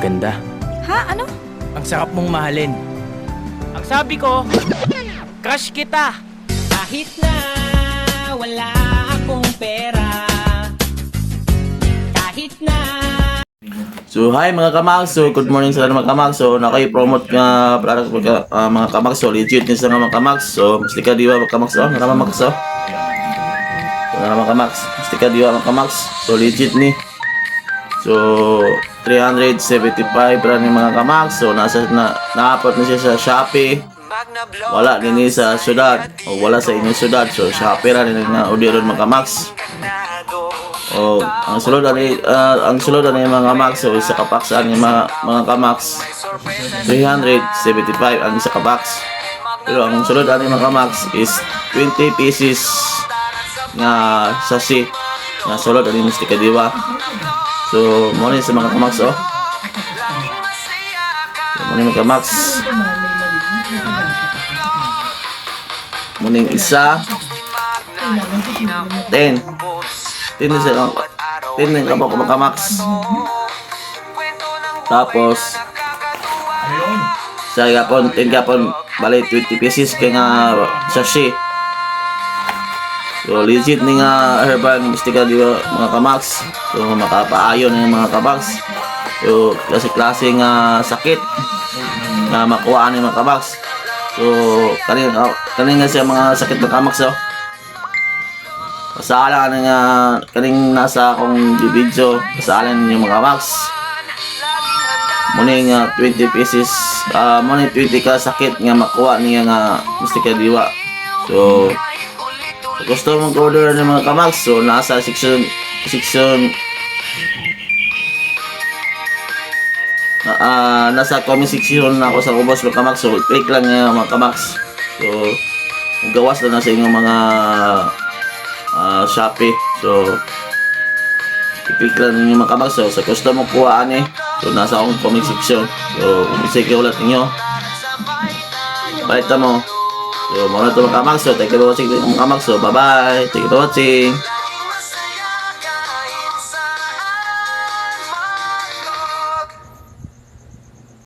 ganda. Ha? Ano? Ang sarap mong mahalin. Ang sabi ko, crush kita. Kahit na wala akong pera, kahit na So hi mga kamaks, so good morning sa mga kamaks. So naka-promote nga product mga kamaks, so legit ni sa mga kamaks. So mesti ka diwa mga kamaks, oh nama kamaks, oh nama kamaks, mesti ka diwa mga kamaks, so legit ni. So 375 ra ni mga kamaks. So na-upload na siya sa Shopee. Wala din ni sa syudad o wala sa inyong syudad, so Shopee ra ni nga orderon mga kamaks. Oh, ang sulod ani mga kamaks, so isa ka box ani mga kamaks 375 ang isa ka box. Pero ang sulod ani mga kamaks is 20 pieces nga sachet nga sulod ani Mr. Kadiwa. So mo ni sa mga kamaks, oh mo ni mga kamaks, mo ni isa 10 Tinin ka po kumakax. Tapos sa yapon, 10 yapon bali 20 pieces kaya nga sachet. So legit ni nga herbal mistika di ba mga kamax. So makapaayon ng mga kamax. So klase-klase nga sakit na makuha ni mga kamax. So kanin nga siya mga sakit ng kamax, oh. Pasala ka nga kaning nasa akong video, pasala ninyo mga kamaks. Muna nga 20 pieces, muna 20 ka sakit nga makuha niya nga Mr. Kadiwa. So gusto mong order ng mga kamaks, so nasa section nasa comment section na ako sa ubos mga kamaks. So click lang nga mga kamaks. So gawas na sa inyong mga Shopee. So i-click lang ninyo mga kamaks. So sa gusto mo kuhaan so nasa akong comment section. So sige ulit ninyo, balik mo. So muna ito mga kamaks. So thank you for watching mga kamaks. So bye bye, thank you for watching.